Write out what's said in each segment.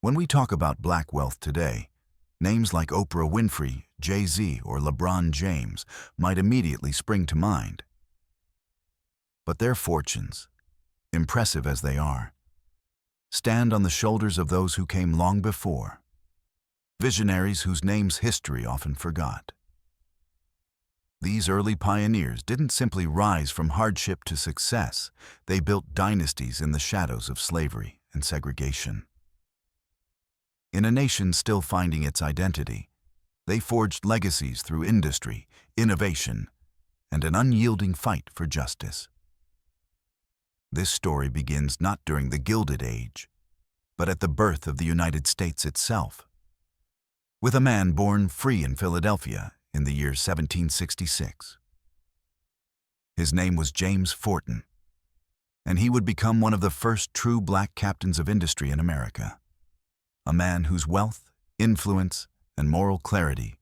When we talk about black wealth today, names like Oprah Winfrey, Jay-Z, or LeBron James might immediately spring to mind. But their fortunes, impressive as they are, stand on the shoulders of those who came long before, visionaries whose names history often forgot. These early pioneers didn't simply rise from hardship to success, they built dynasties in the shadows of slavery and segregation. In a nation still finding its identity, they forged legacies through industry, innovation, and an unyielding fight for justice. This story begins not during the Gilded Age, but at the birth of the United States itself, with a man born free in Philadelphia in the year 1766. His name was James Forten, and he would become one of the first true black captains of industry in America, a man whose wealth, influence, and moral clarity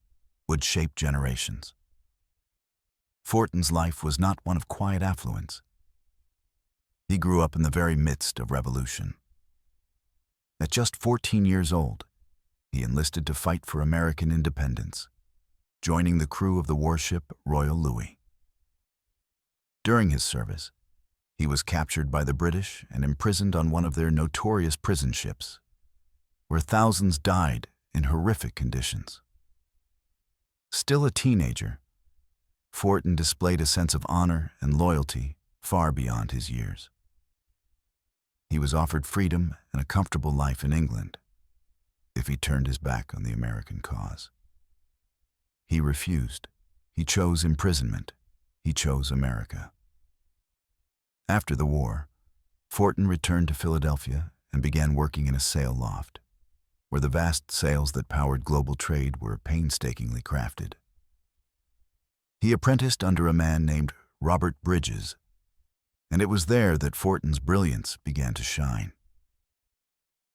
would shape generations. Forten's life was not one of quiet affluence. He grew up in the very midst of revolution. At just 14 years old, he enlisted to fight for American independence, joining the crew of the warship Royal Louis. During his service, he was captured by the British and imprisoned on one of their notorious prison ships, where thousands died in horrific conditions. Still a teenager, Forten displayed a sense of honor and loyalty far beyond his years. He was offered freedom and a comfortable life in England if he turned his back on the American cause. He refused. He chose imprisonment. He chose America. After the war, Forten returned to Philadelphia and began working in a sail loft, where the vast sails that powered global trade were painstakingly crafted. He apprenticed under a man named Robert Bridges, and it was there that Forten's brilliance began to shine.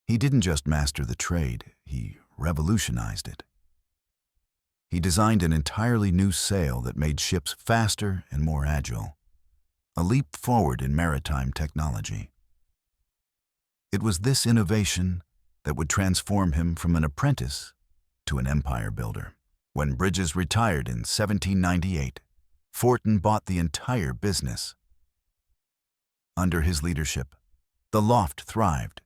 He didn't just master the trade, he revolutionized it. He designed an entirely new sail that made ships faster and more agile, a leap forward in maritime technology. It was this innovation that would transform him from an apprentice to an empire builder. When Bridges retired in 1798, Forten bought the entire business. Under his leadership, the loft thrived,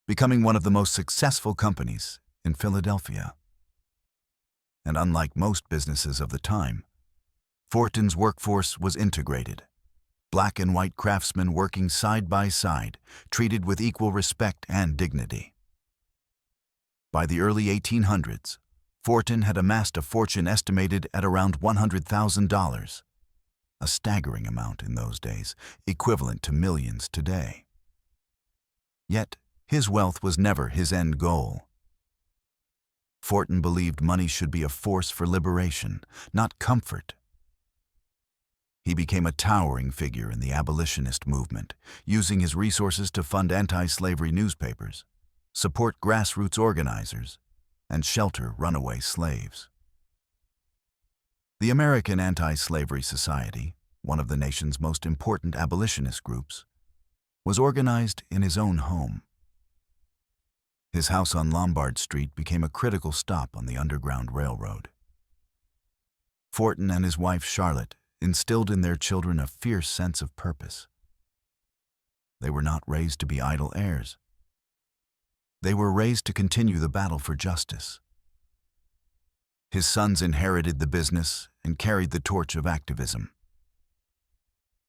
becoming one of the most successful companies in Philadelphia. And unlike most businesses of the time, Forten's workforce was integrated, black and white craftsmen working side by side, treated with equal respect and dignity. By the early 1800s, Forten had amassed a fortune estimated at around $100,000, a staggering amount in those days, equivalent to millions today. Yet, his wealth was never his end goal. Forten believed money should be a force for liberation, not comfort. He became a towering figure in the abolitionist movement, using his resources to fund anti-slavery newspapers, support grassroots organizers, and shelter runaway slaves. The American Anti-Slavery Society, one of the nation's most important abolitionist groups, was organized in his own home. His house on Lombard Street became a critical stop on the Underground Railroad. Forten and his wife Charlotte instilled in their children a fierce sense of purpose. They were not raised to be idle heirs. They were raised to continue the battle for justice. His sons inherited the business and carried the torch of activism.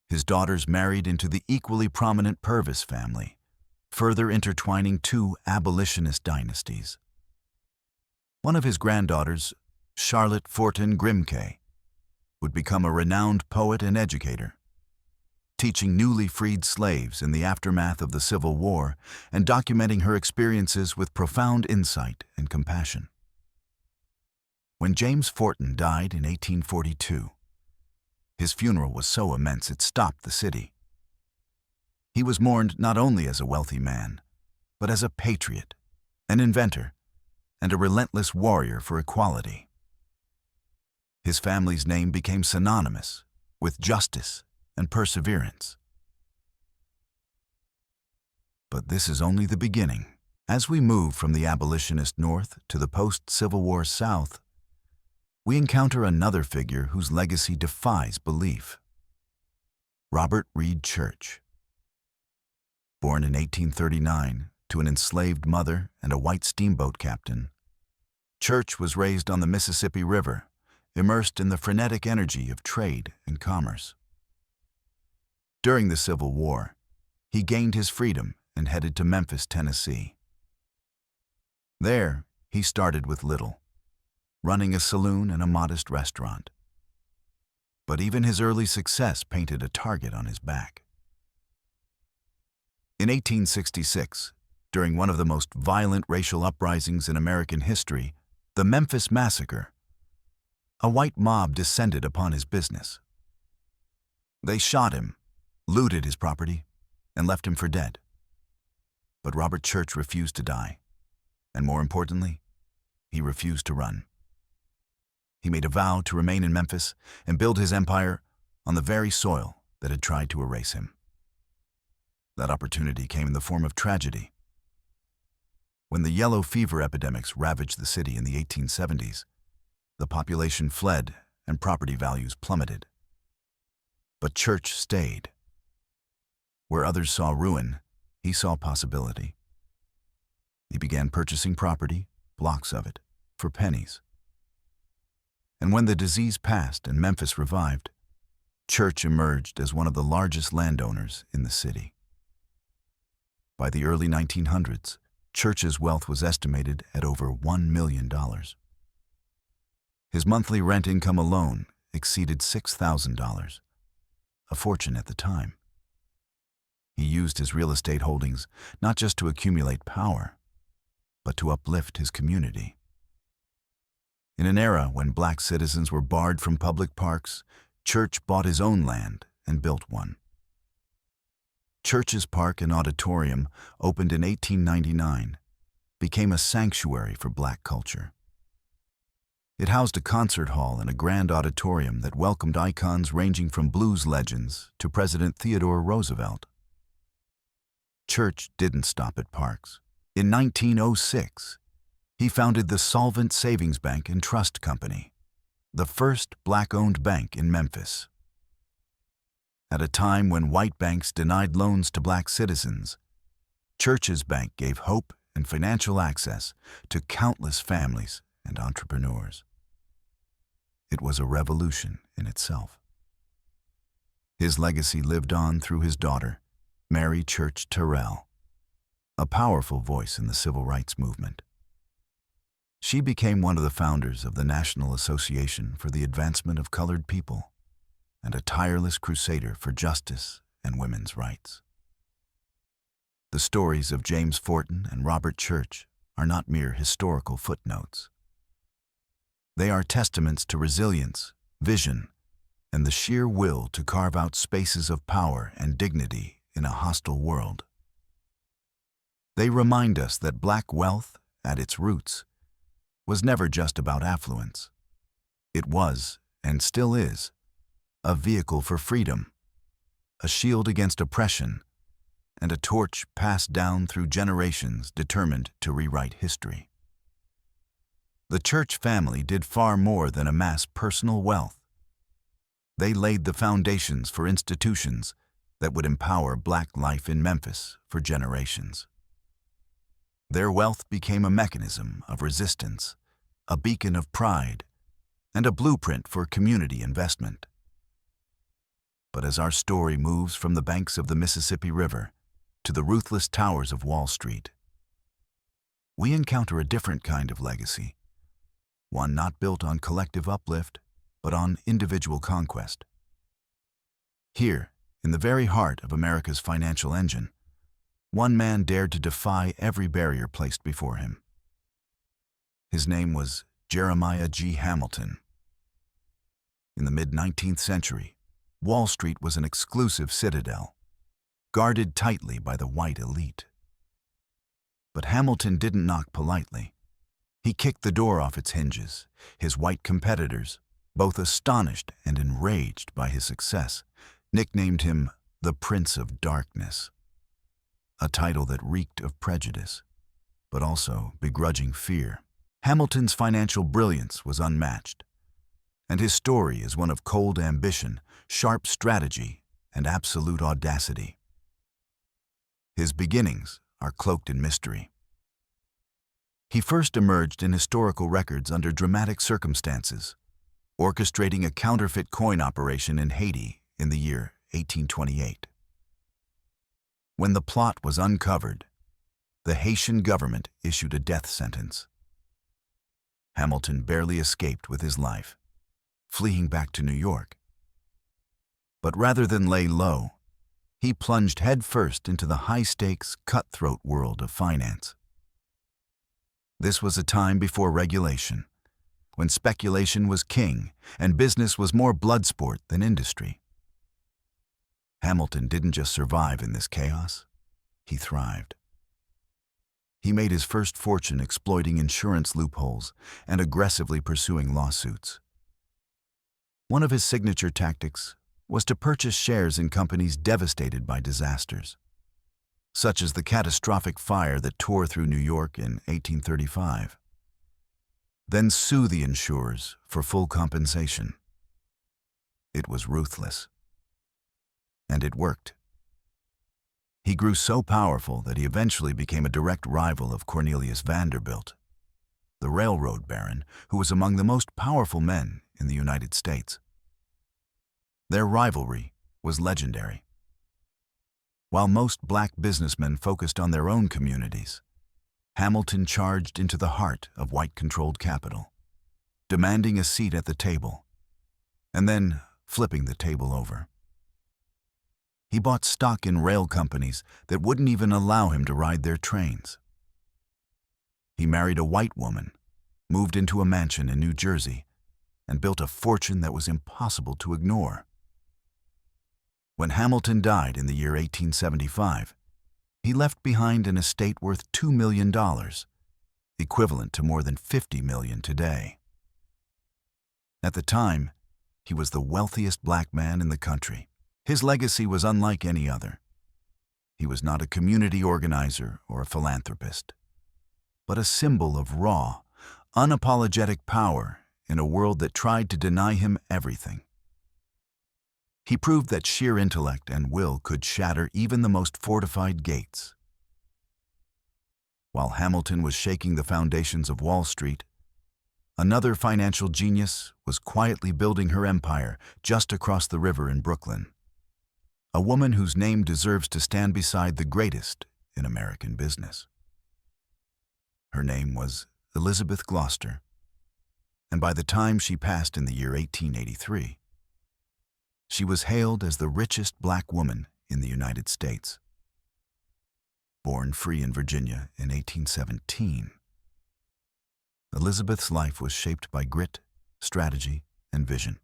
His daughters married into the equally prominent Purvis family, further intertwining two abolitionist dynasties. One of his granddaughters, Charlotte Forten Grimke, would become a renowned poet and educator, teaching newly freed slaves in the aftermath of the Civil War and documenting her experiences with profound insight and compassion. When James Forten died in 1842, his funeral was so immense it stopped the city. He was mourned not only as a wealthy man, but as a patriot, an inventor, and a relentless warrior for equality. His family's name became synonymous with justice and perseverance. But this is only the beginning. As we move from the abolitionist North to the post-Civil War South, we encounter another figure whose legacy defies belief. Robert Reed Church. Born in 1839 to an enslaved mother and a white steamboat captain, Church was raised on the Mississippi River, immersed in the frenetic energy of trade and commerce. During the Civil War, he gained his freedom and headed to Memphis, Tennessee. There, he started with little, running a saloon and a modest restaurant. But even his early success painted a target on his back. In 1866, during one of the most violent racial uprisings in American history, the Memphis Massacre, a white mob descended upon his business. They shot him, looted his property, and left him for dead. But Robert Church refused to die, and more importantly, he refused to run. He made a vow to remain in Memphis and build his empire on the very soil that had tried to erase him. That opportunity came in the form of tragedy. When the yellow fever epidemics ravaged the city in the 1870s, the population fled and property values plummeted. But Church stayed. Where others saw ruin, he saw possibility. He began purchasing property, blocks of it, for pennies. And when the disease passed and Memphis revived, Church emerged as one of the largest landowners in the city. By the early 1900s, Church's wealth was estimated at over $1 million. His monthly rent income alone exceeded $6,000, a fortune at the time. He used his real estate holdings not just to accumulate power, but to uplift his community. In an era when black citizens were barred from public parks, Church bought his own land and built one. Church's Park and Auditorium, opened in 1899, became a sanctuary for black culture. It housed a concert hall and a grand auditorium that welcomed icons ranging from blues legends to President Theodore Roosevelt. Church didn't stop at parks. In 1906, he founded the Solvent Savings Bank and Trust Company, the first black-owned bank in Memphis. At a time when white banks denied loans to black citizens, Church's bank gave hope and financial access to countless families and entrepreneurs. It was a revolution in itself. His legacy lived on through his daughter, Mary Church Terrell, a powerful voice in the civil rights movement. She became one of the founders of the National Association for the Advancement of Colored People and a tireless crusader for justice and women's rights. The stories of James Forten and Robert Church are not mere historical footnotes. They are testaments to resilience, vision, and the sheer will to carve out spaces of power and dignity in a hostile world. They remind us that black wealth, at its roots, was never just about affluence. It was, and still is, a vehicle for freedom, a shield against oppression, and a torch passed down through generations determined to rewrite history. The Church family did far more than amass personal wealth. They laid the foundations for institutions that would empower black life in Memphis for generations. Their wealth became a mechanism of resistance, a beacon of pride, and a blueprint for community investment. But as our story moves from the banks of the Mississippi River to the ruthless towers of Wall Street, we encounter a different kind of legacy, one not built on collective uplift, but on individual conquest. Here, in the very heart of America's financial engine, one man dared to defy every barrier placed before him. His name was Jeremiah G. Hamilton. In the mid-19th century, Wall Street was an exclusive citadel, guarded tightly by the white elite. But Hamilton didn't knock politely. He kicked the door off its hinges. His white competitors, both astonished and enraged by his success, nicknamed him the Prince of Darkness, a title that reeked of prejudice. but also begrudging fear. Hamilton's financial brilliance was unmatched, and his story is one of cold ambition, sharp strategy, and absolute audacity. His beginnings are cloaked in mystery. He first emerged in historical records under dramatic circumstances, orchestrating a counterfeit coin operation in Haiti in the year 1828. When the plot was uncovered, the Haitian government issued a death sentence. Hamilton barely escaped with his life, fleeing back to New York. But rather than lay low, he plunged headfirst into the high-stakes, cutthroat world of finance. This was a time before regulation, when speculation was king and business was more blood sport than industry. Hamilton didn't just survive in this chaos, he thrived. He made his first fortune exploiting insurance loopholes and aggressively pursuing lawsuits. One of his signature tactics was to purchase shares in companies devastated by disasters, such as the catastrophic fire that tore through New York in 1835, then sue the insurers for full compensation. It was ruthless. And it worked. He grew so powerful that he eventually became a direct rival of Cornelius Vanderbilt, the railroad baron who was among the most powerful men in the United States. Their rivalry was legendary. While most black businessmen focused on their own communities, Hamilton charged into the heart of white-controlled capital, demanding a seat at the table, and then flipping the table over. He bought stock in rail companies that wouldn't even allow him to ride their trains. He married a white woman, moved into a mansion in New Jersey, and built a fortune that was impossible to ignore. When Hamilton died in the year 1875, he left behind an estate worth $2 million, equivalent to more than $50 million today. At the time, he was the wealthiest black man in the country. His legacy was unlike any other. He was not a community organizer or a philanthropist, but a symbol of raw, unapologetic power in a world that tried to deny him everything. He proved that sheer intellect and will could shatter even the most fortified gates. While Hamilton was shaking the foundations of Wall Street, another financial genius was quietly building her empire just across the river in Brooklyn. A woman whose name deserves to stand beside the greatest in American business. Her name was Elizabeth Gloster, and by the time she passed in the year 1883, she was hailed as the richest black woman in the United States. Born free in Virginia in 1817, Elizabeth's life was shaped by grit, strategy, and vision.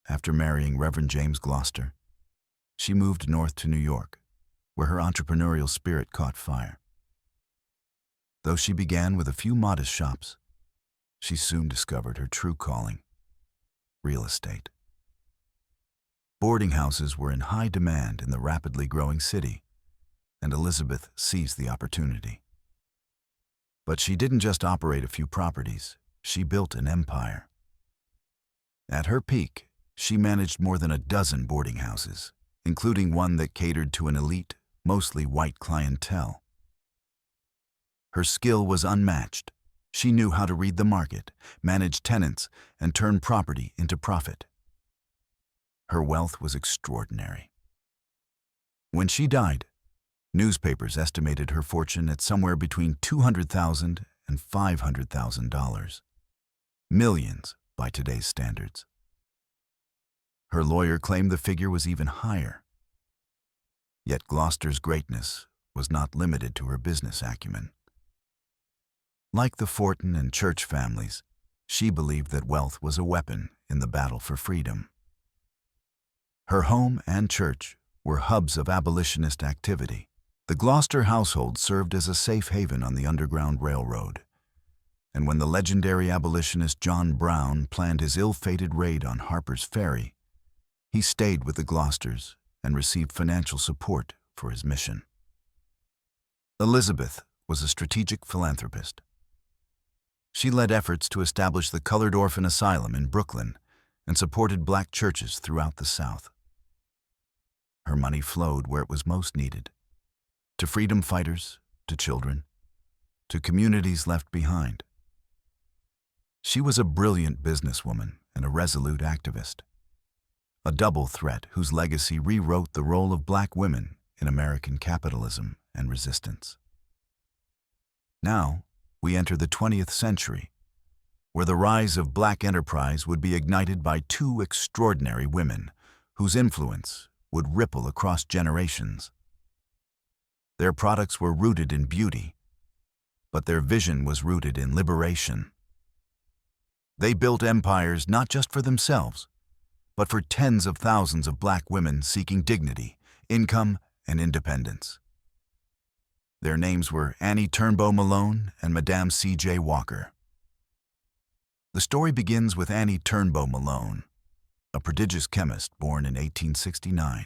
After marrying Reverend James Gloster, she moved north to New York, where her entrepreneurial spirit caught fire. Though she began with a few modest shops, she soon discovered her true calling: real estate. Boarding houses were in high demand in the rapidly growing city, and Elizabeth seized the opportunity. But she didn't just operate a few properties, she built an empire. At her peak, she managed more than a dozen boarding houses, including one that catered to an elite, mostly white clientele. Her skill was unmatched. She knew how to read the market, manage tenants, and turn property into profit. Her wealth was extraordinary. When she died, newspapers estimated her fortune at somewhere between $200,000 and $500,000. Millions by today's standards. Her lawyer claimed the figure was even higher. Yet Gloster's greatness was not limited to her business acumen. Like the Forten and Church families, she believed that wealth was a weapon in the battle for freedom. Her home and church were hubs of abolitionist activity. The Gloster household served as a safe haven on the Underground Railroad. And when the legendary abolitionist John Brown planned his ill-fated raid on Harper's Ferry, he stayed with the Glosters and received financial support for his mission. Elizabeth was a strategic philanthropist. She led efforts to establish the Colored Orphan Asylum in Brooklyn and supported black churches throughout the South. Her money flowed where it was most needed, to freedom fighters, to children, to communities left behind. She was a brilliant businesswoman and a resolute activist, a double threat whose legacy rewrote the role of black women in American capitalism and resistance. Now, we enter the 20th century, where the rise of black enterprise would be ignited by two extraordinary women whose influence would ripple across generations. Their products were rooted in beauty, but their vision was rooted in liberation. They built empires not just for themselves, but for tens of thousands of black women seeking dignity, income, and independence. Their names were Annie Turnbow Malone and Madame C.J. Walker. The story begins with Annie Turnbow Malone, a prodigious chemist born in 1869.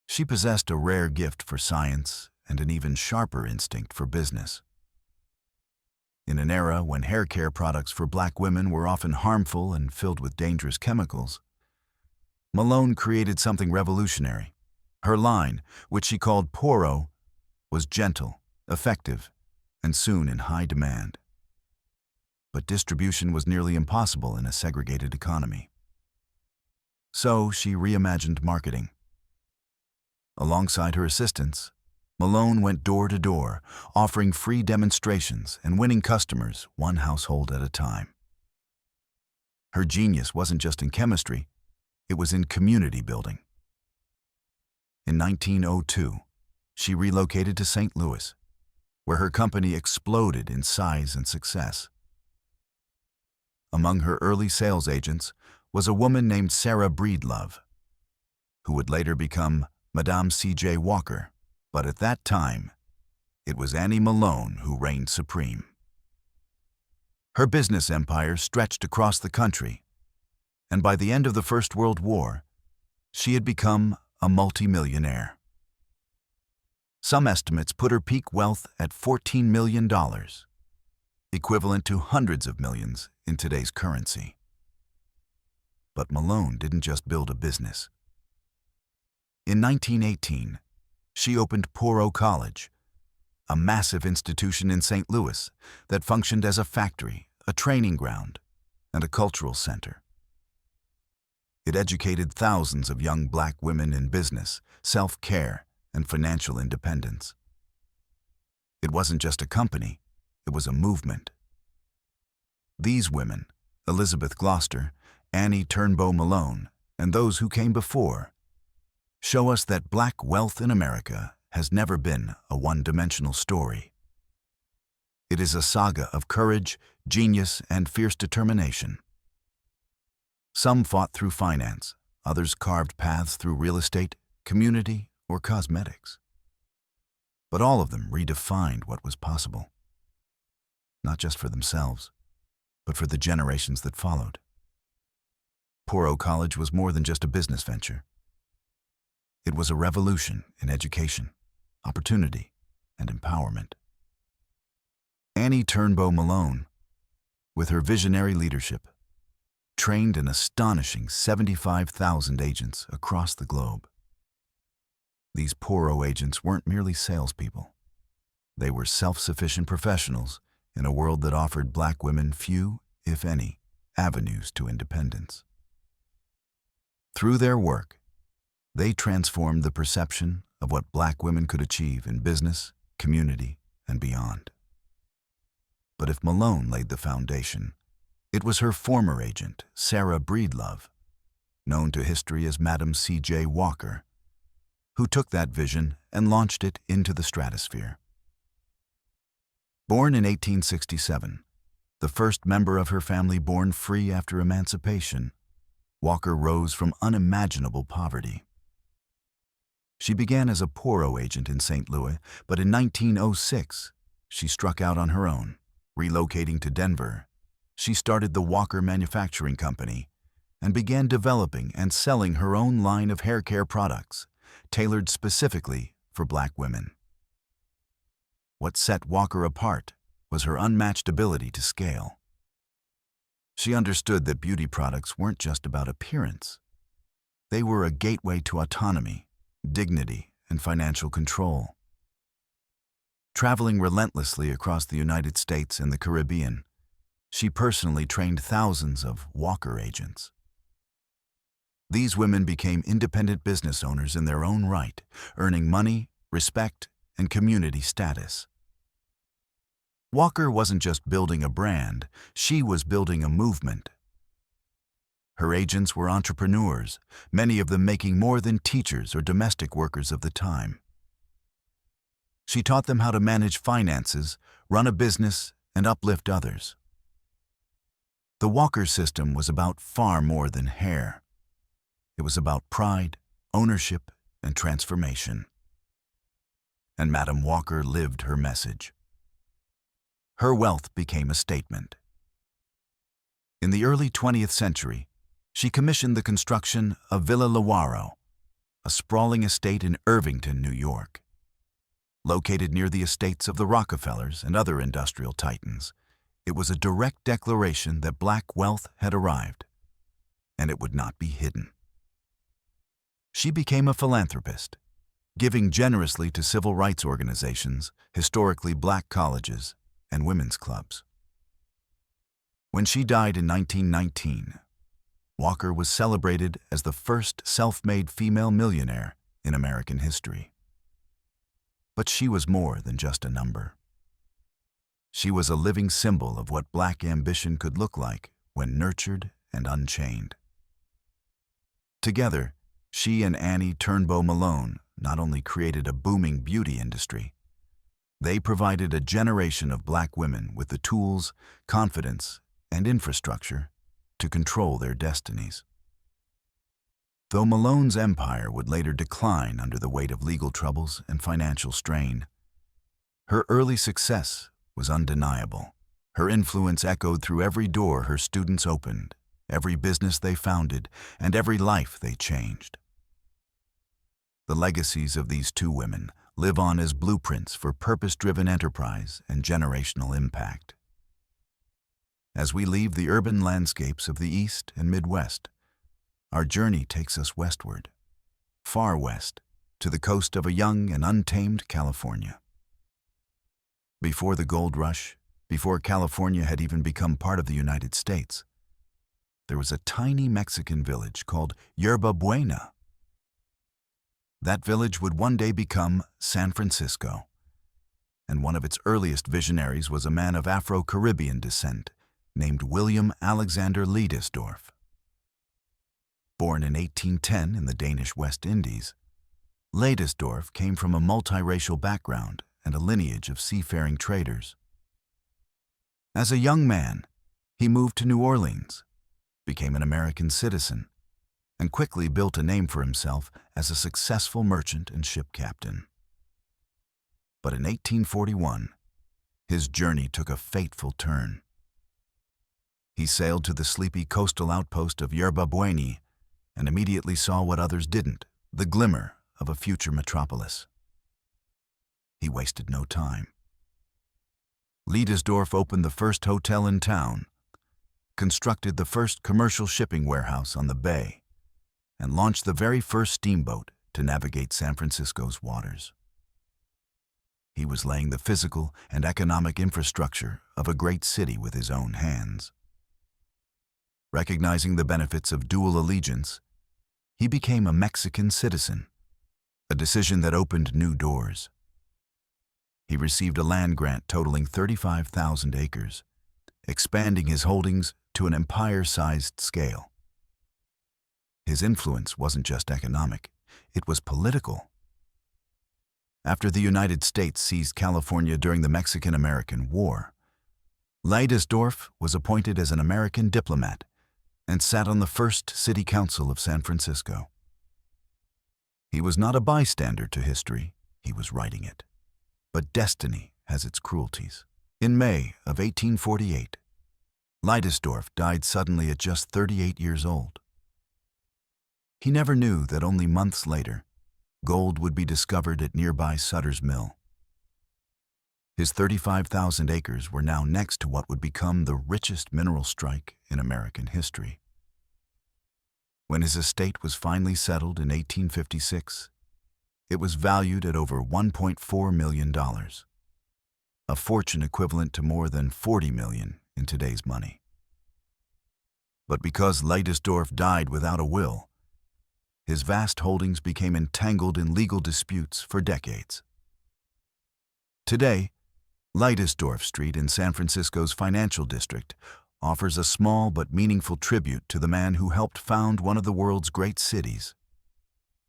She possessed a rare gift for science and an even sharper instinct for business. In an era when hair care products for black women were often harmful and filled with dangerous chemicals, Malone created something revolutionary. Her line, which she called Poro, was gentle, effective, and soon in high demand. But distribution was nearly impossible in a segregated economy. So she reimagined marketing. Alongside her assistants, Malone went door to door, offering free demonstrations and winning customers one household at a time. Her genius wasn't just in chemistry, it was in community building. In 1902, she relocated to St. Louis, where her company exploded in size and success. Among her early sales agents was a woman named Sarah Breedlove, who would later become Madame C.J. Walker, but at that time, it was Annie Malone who reigned supreme. Her business empire stretched across the country, and by the end of the First World War, she had become a multimillionaire. Some estimates put her peak wealth at $14 million, equivalent to hundreds of millions in today's currency. But Malone didn't just build a business. In 1918, she opened Poro College, a massive institution in St. Louis that functioned as a factory, a training ground, and a cultural center. It educated thousands of young black women in business, self-care, and financial independence. It wasn't just a company, it was a movement. These women, Elizabeth Gloucester, Annie Turnbow Malone, and those who came before, show us that black wealth in America has never been a one-dimensional story. It is a saga of courage, genius, and fierce determination. Some fought through finance, others carved paths through real estate, community, or cosmetics. But all of them redefined what was possible, not just for themselves, but for the generations that followed. Poro College was more than just a business venture. It was a revolution in education, opportunity, and empowerment. Annie Turnbow Malone, with her visionary leadership, trained an astonishing 75,000 agents across the globe. These Poro agents weren't merely salespeople. They were self-sufficient professionals in a world that offered black women few, if any, avenues to independence. Through their work, they transformed the perception of what black women could achieve in business, community, and beyond. But if Malone laid the foundation, it was her former agent, Sarah Breedlove, known to history as Madame C.J. Walker, who took that vision and launched it into the stratosphere. Born in 1867, the first member of her family born free after emancipation, Walker rose from unimaginable poverty. She began as a Poro agent in St. Louis, but in 1906, she struck out on her own. Relocating to Denver, she started the Walker Manufacturing Company and began developing and selling her own line of hair care products, tailored specifically for black women. What set Walker apart was her unmatched ability to scale. She understood that beauty products weren't just about appearance. They were a gateway to autonomy, dignity, and financial control. Traveling relentlessly across the United States and the Caribbean, she personally trained thousands of Walker agents. These women became independent business owners in their own right, earning money, respect, and community status. Walker wasn't just building a brand, she was building a movement. Her agents were entrepreneurs, many of them making more than teachers or domestic workers of the time. She taught them how to manage finances, run a business, and uplift others. The Walker system was about far more than hair. It was about pride, ownership, and transformation. And Madam Walker lived her message. Her wealth became a statement. In the early 20th century, she commissioned the construction of Villa Lewaro, a sprawling estate in Irvington, New York. Located near the estates of the Rockefellers and other industrial titans, it was a direct declaration that black wealth had arrived, and it would not be hidden. She became a philanthropist, giving generously to civil rights organizations, historically black colleges, and women's clubs. When she died in 1919, Walker was celebrated as the first self-made female millionaire in American history. But she was more than just a number. She was a living symbol of what black ambition could look like when nurtured and unchained. Together, she and Annie Turnbow Malone not only created a booming beauty industry, they provided a generation of black women with the tools, confidence, and infrastructure to control their destinies. Though Malone's empire would later decline under the weight of legal troubles and financial strain, her early success was undeniable. Her influence echoed through every door her students opened, every business they founded, and every life they changed. The legacies of these two women live on as blueprints for purpose-driven enterprise and generational impact. As we leave the urban landscapes of the East and Midwest, our journey takes us westward, far west, to the coast of a young and untamed California. Before the gold rush, before California had even become part of the United States, there was a tiny Mexican village called Yerba Buena. That village would one day become San Francisco, and one of its earliest visionaries was a man of Afro-Caribbean descent named William Alexander Leidesdorff. Born in 1810 in the Danish West Indies, Leidesdorff came from a multiracial background and a lineage of seafaring traders. As a young man, he moved to New Orleans, became an American citizen, and quickly built a name for himself as a successful merchant and ship captain. But in 1841, his journey took a fateful turn. He sailed to the sleepy coastal outpost of Yerba Buena and immediately saw what others didn't, the glimmer of a future metropolis. He wasted no time. Leidesdorff opened the first hotel in town, constructed the first commercial shipping warehouse on the bay, and launched the very first steamboat to navigate San Francisco's waters. He was laying the physical and economic infrastructure of a great city with his own hands. Recognizing the benefits of dual allegiance, he became a Mexican citizen, a decision that opened new doors. He received a land grant totaling 35,000 acres, expanding his holdings to an empire-sized scale. His influence wasn't just economic, it was political. After the United States seized California during the Mexican-American War, Leidesdorff was appointed as an American diplomat and sat on the first city council of San Francisco. He was not a bystander to history, he was writing it. But destiny has its cruelties. In May of 1848, Leidesdorff died suddenly at just 38 years old. He never knew that only months later, gold would be discovered at nearby Sutter's Mill. His 35,000 acres were now next to what would become the richest mineral strike in American history. When his estate was finally settled in 1856, it was valued at over $1.4 million, a fortune equivalent to more than $40 million in today's money. But because Leidesdorff died without a will, his vast holdings became entangled in legal disputes for decades. Today, Leidesdorff Street in San Francisco's financial district offers a small but meaningful tribute to the man who helped found one of the world's great cities,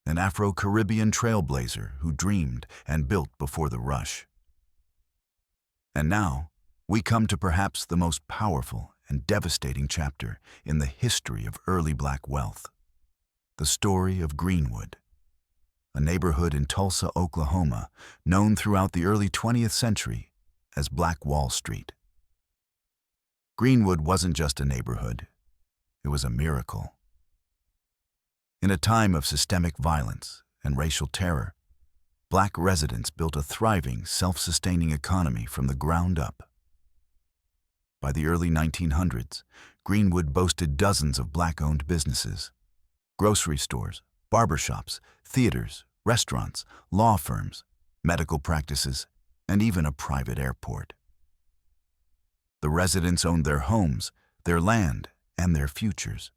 an Afro-Caribbean trailblazer who dreamed and built before the rush. And now, we come to perhaps the most powerful and devastating chapter in the history of early black wealth, the story of Greenwood, a neighborhood in Tulsa, Oklahoma, known throughout the early 20th century as Black Wall Street. Greenwood wasn't just a neighborhood, it was a miracle. In a time of systemic violence and racial terror, black residents built a thriving, self-sustaining economy from the ground up. By the early 1900s, Greenwood boasted dozens of black-owned businesses, grocery stores, barbershops, theaters, restaurants, law firms, medical practices, and even a private airport. The residents owned their homes, their land, and their futures.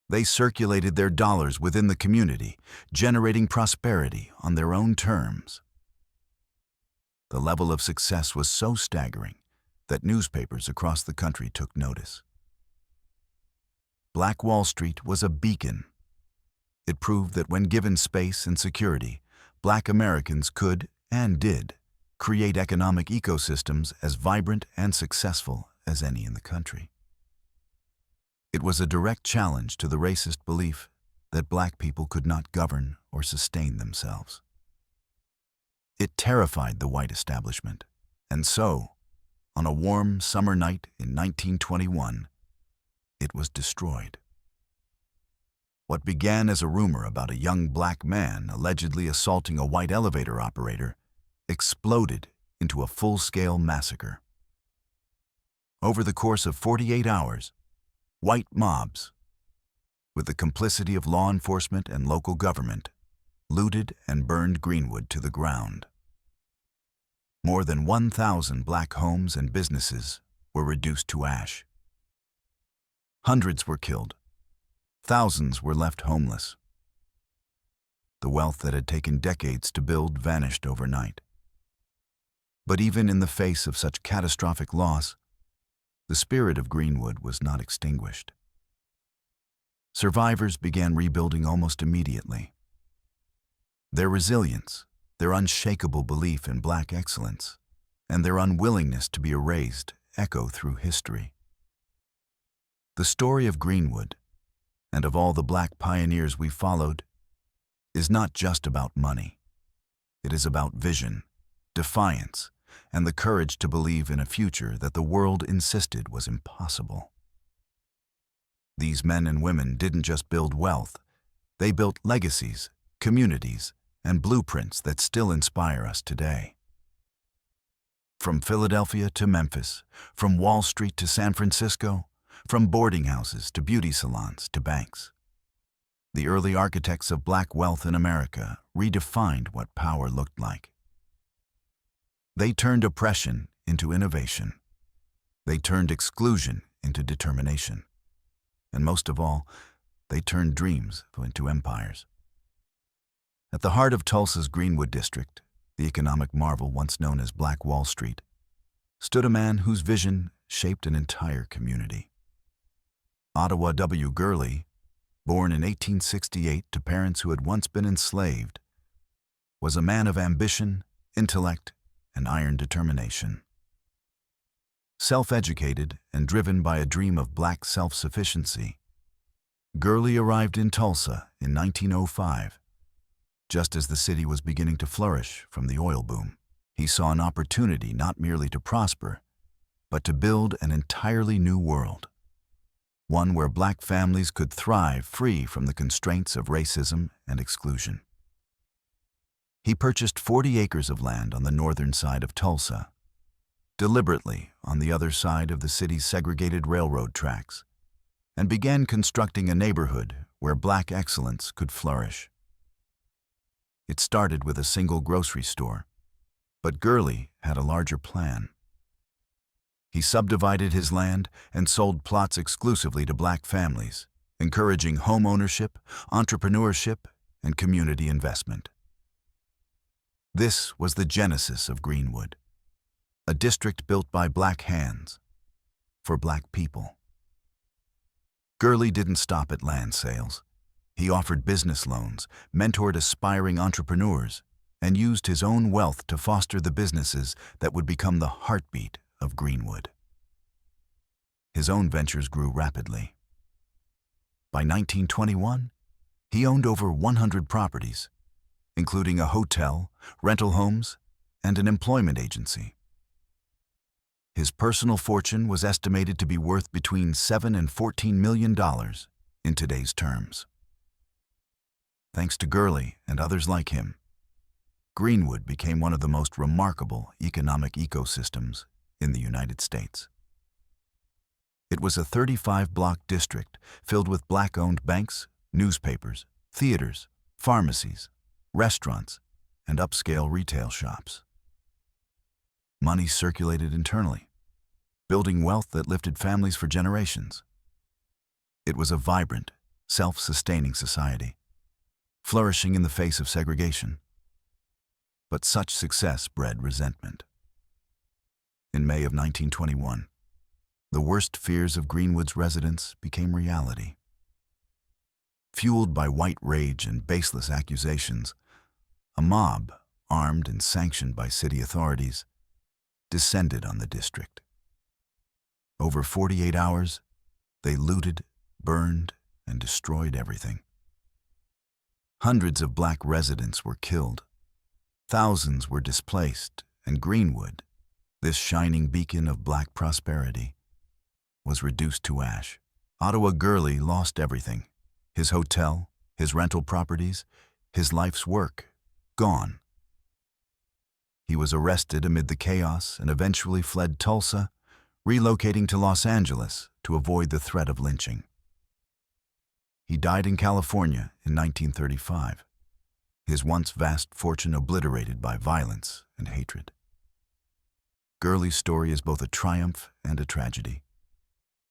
They circulated their dollars within the community, generating prosperity on their own terms. The level of success was so staggering that newspapers across the country took notice. Black Wall Street was a beacon. It proved that when given space and security, black Americans could, and did, create economic ecosystems as vibrant and successful as any in the country. It was a direct challenge to the racist belief that black people could not govern or sustain themselves. It terrified the white establishment, and so, on a warm summer night in 1921, it was destroyed. What began as a rumor about a young black man allegedly assaulting a white elevator operator exploded into a full-scale massacre. Over the course of 48 hours, white mobs, with the complicity of law enforcement and local government, looted and burned Greenwood to the ground. More than 1,000 black homes and businesses were reduced to ash. Hundreds were killed. Thousands were left homeless. The wealth that had taken decades to build vanished overnight. But even in the face of such catastrophic loss, the spirit of Greenwood was not extinguished. Survivors began rebuilding almost immediately. Their resilience, their unshakable belief in black excellence, and their unwillingness to be erased echo through history. The story of Greenwood, and of all the black pioneers we followed, is not just about money. It is about vision, defiance, and the courage to believe in a future that the world insisted was impossible. These men and women didn't just build wealth, they built legacies, communities, and blueprints that still inspire us today. From Philadelphia to Memphis, from Wall Street to San Francisco, from boarding houses to beauty salons to banks, the early architects of black wealth in America redefined what power looked like. They turned oppression into innovation. They turned exclusion into determination. And most of all, they turned dreams into empires. At the heart of Tulsa's Greenwood district, the economic marvel once known as Black Wall Street, stood a man whose vision shaped an entire community. Ottawa W. Gurley, born in 1868 to parents who had once been enslaved, was a man of ambition, intellect, and iron determination. Self-educated and driven by a dream of black self-sufficiency, Gurley arrived in Tulsa in 1905, just as the city was beginning to flourish from the oil boom. He saw an opportunity not merely to prosper, but to build an entirely new world, one where black families could thrive free from the constraints of racism and exclusion. He purchased 40 acres of land on the northern side of Tulsa, deliberately on the other side of the city's segregated railroad tracks, and began constructing a neighborhood where black excellence could flourish. It started with a single grocery store, but Gurley had a larger plan. He subdivided his land and sold plots exclusively to black families, encouraging home ownership, entrepreneurship, and community investment. This was the genesis of Greenwood, a district built by black hands, for black people. Gurley didn't stop at land sales. He offered business loans, mentored aspiring entrepreneurs, and used his own wealth to foster the businesses that would become the heartbeat of Greenwood. His own ventures grew rapidly. By 1921, he owned over 100 properties, including a hotel, rental homes, and an employment agency. His personal fortune was estimated to be worth between $7 and $14 million in today's terms. Thanks to Gurley and others like him, Greenwood became one of the most remarkable economic ecosystems in the United States. It was a 35-block district filled with black-owned banks, newspapers, theaters, pharmacies, restaurants, and upscale retail shops. Money circulated internally, building wealth that lifted families for generations. It was a vibrant, self-sustaining society, flourishing in the face of segregation. But such success bred resentment. In May of 1921, the worst fears of Greenwood's residents became reality. Fueled by white rage and baseless accusations, a mob, armed and sanctioned by city authorities, descended on the district. Over 48 hours, they looted, burned, and destroyed everything. Hundreds of black residents were killed. Thousands were displaced, and Greenwood, this shining beacon of black prosperity, was reduced to ash. Ottawa Gurley lost everything. His hotel, his rental properties, his life's work, gone. He was arrested amid the chaos and eventually fled Tulsa, relocating to Los Angeles to avoid the threat of lynching. He died in California in 1935, his once vast fortune obliterated by violence and hatred. Gurley's story is both a triumph and a tragedy,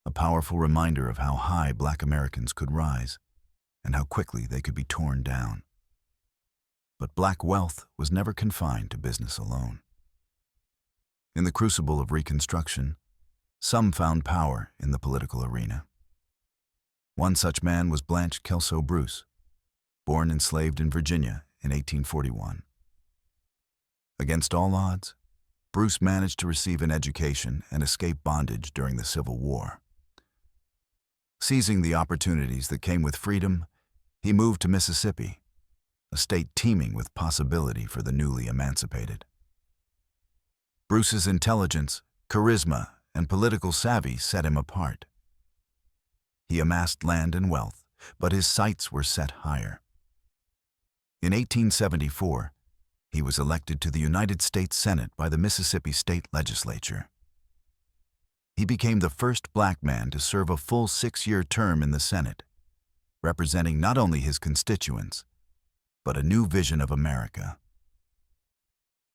a powerful reminder of how high black Americans could rise and how quickly they could be torn down. But black wealth was never confined to business alone. In the crucible of Reconstruction, some found power in the political arena. One such man was Blanche Kelso Bruce, born enslaved in Virginia in 1841. Against all odds, Bruce managed to receive an education and escape bondage during the Civil War. Seizing the opportunities that came with freedom, he moved to Mississippi, a state teeming with possibility for the newly emancipated. Bruce's intelligence, charisma, and political savvy set him apart. He amassed land and wealth, but his sights were set higher. In 1874, he was elected to the United States Senate by the Mississippi State Legislature. He became the first black man to serve a full 6-year term in the Senate, representing not only his constituents, but a new vision of America.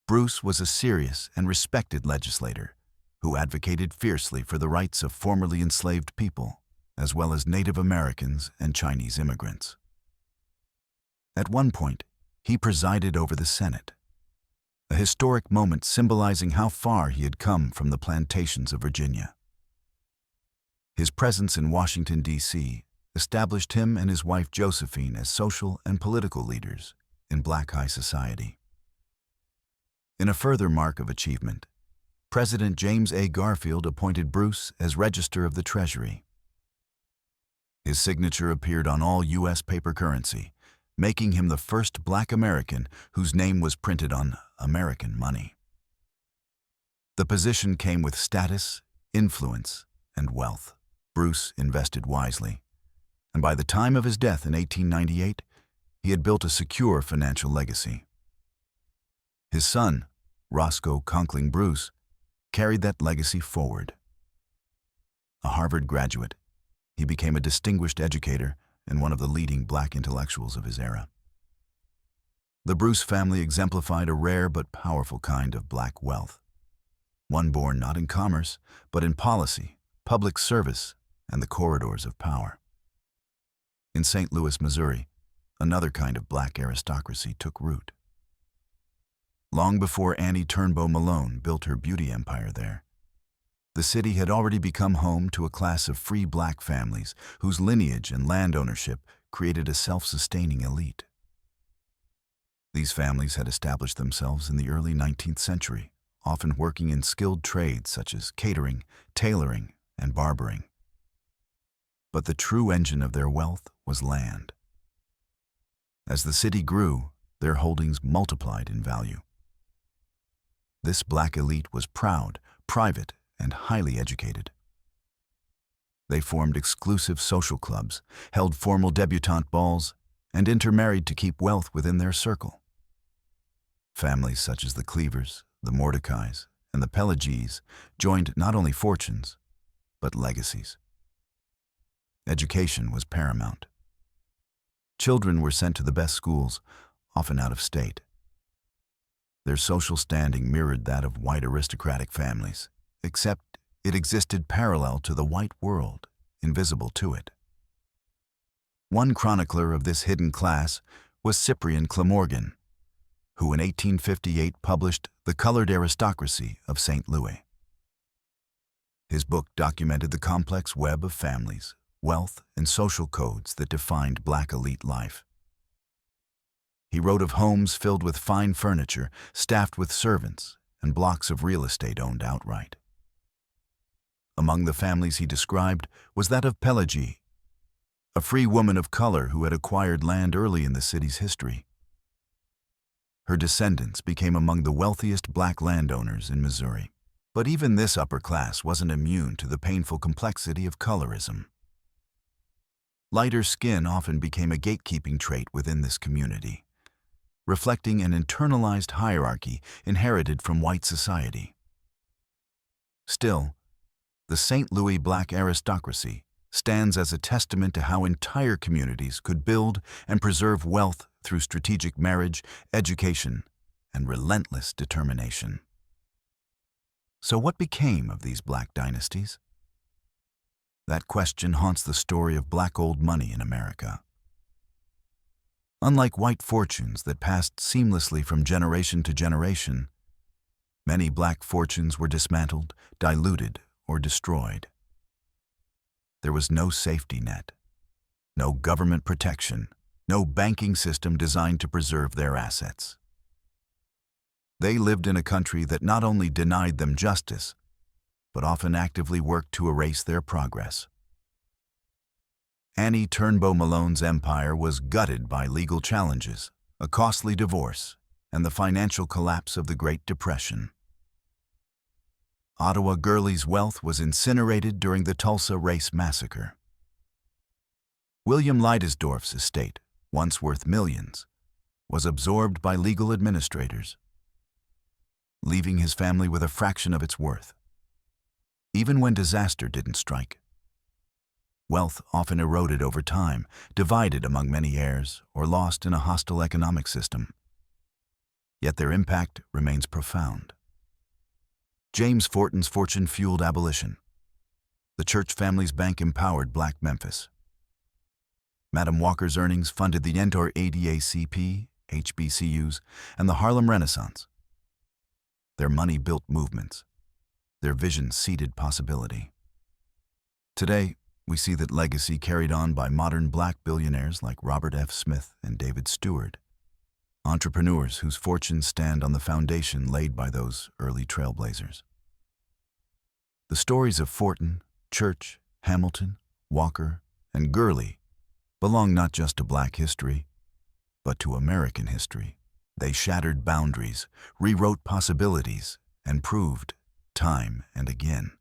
Bruce was a serious and respected legislator who advocated fiercely for the rights of formerly enslaved people, as well as Native Americans and Chinese immigrants. At one point, he presided over the Senate, a historic moment symbolizing how far he had come from the plantations of Virginia. His presence in Washington, D.C., established him and his wife Josephine as social and political leaders in black high society. In a further mark of achievement, President James A. Garfield appointed Bruce as Register of the Treasury. His signature appeared on all U.S. paper currency, making him the first black American whose name was printed on American money. The position came with status, influence, and wealth. Bruce invested wisely, and by the time of his death in 1898, he had built a secure financial legacy. His son, Roscoe Conkling Bruce, carried that legacy forward. A Harvard graduate, he became a distinguished educator and one of the leading black intellectuals of his era. The Bruce family exemplified a rare but powerful kind of black wealth, one born not in commerce, but in policy, public service, and the corridors of power. In St. Louis, Missouri, another kind of black aristocracy took root. Long before Annie Turnbow Malone built her beauty empire there, the city had already become home to a class of free black families whose lineage and land ownership created a self-sustaining elite. These families had established themselves in the early 19th century, often working in skilled trades such as catering, tailoring, and barbering. But the true engine of their wealth was land. As the city grew, their holdings multiplied in value. This black elite was proud, private, and highly educated. They formed exclusive social clubs, held formal debutante balls, and intermarried to keep wealth within their circle. Families such as the Cleavers, the Mordecais, and the Pelagies joined not only fortunes, but legacies. Education was paramount. Children were sent to the best schools, often out of state. Their social standing mirrored that of white aristocratic families, except it existed parallel to the white world, invisible to it. One chronicler of this hidden class was Cyprian Clamorgan, who in 1858 published The Colored Aristocracy of St. Louis. His book documented the complex web of families, wealth, and social codes that defined black elite life. He wrote of homes filled with fine furniture, staffed with servants, and blocks of real estate owned outright. Among the families he described was that of Pelagie, a free woman of color who had acquired land early in the city's history. Her descendants became among the wealthiest black landowners in Missouri. But even this upper class wasn't immune to the painful complexity of colorism. Lighter skin often became a gatekeeping trait within this community, reflecting an internalized hierarchy inherited from white society. Still, the St. Louis black aristocracy stands as a testament to how entire communities could build and preserve wealth through strategic marriage, education, and relentless determination. So what became of these black dynasties? That question haunts the story of black old money in America. Unlike white fortunes that passed seamlessly from generation to generation, many black fortunes were dismantled, diluted, or destroyed. There was no safety net, no government protection, no banking system designed to preserve their assets. They lived in a country that not only denied them justice, but often actively worked to erase their progress. Annie Turnbow Malone's empire was gutted by legal challenges, a costly divorce, and the financial collapse of the Great Depression. Ottawa Gurley's wealth was incinerated during the Tulsa race massacre. William Leidesdorff's estate, once worth millions, was absorbed by legal administrators, leaving his family with a fraction of its worth. Even when disaster didn't strike, wealth often eroded over time, divided among many heirs, or lost in a hostile economic system. Yet their impact remains profound. James Fortens' fortune fueled abolition. The Church Family's Bank empowered Black Memphis. Madam Walker's earnings funded the NAACP, HBCUs, and the Harlem Renaissance. Their money built movements. Their vision seeded possibility. Today, we see that legacy carried on by modern black billionaires like Robert F. Smith and David Stewart, entrepreneurs whose fortunes stand on the foundation laid by those early trailblazers. The stories of Forten, Church, Hamilton, Walker, and Gurley belong not just to black history, but to American history. They shattered boundaries, rewrote possibilities, and proved, time and again,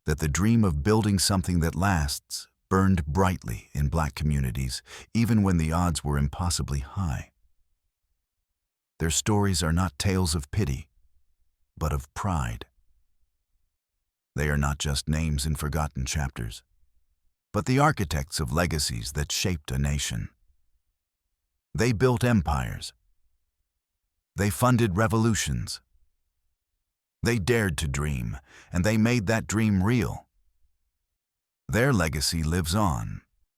that the dream of building something that lasts burned brightly in black communities, even when the odds were impossibly high. Their stories are not tales of pity, but of pride. They are not just names in forgotten chapters, but the architects of legacies that shaped a nation. They built empires. They funded revolutions. They dared to dream, and they made that dream real. Their legacy lives on,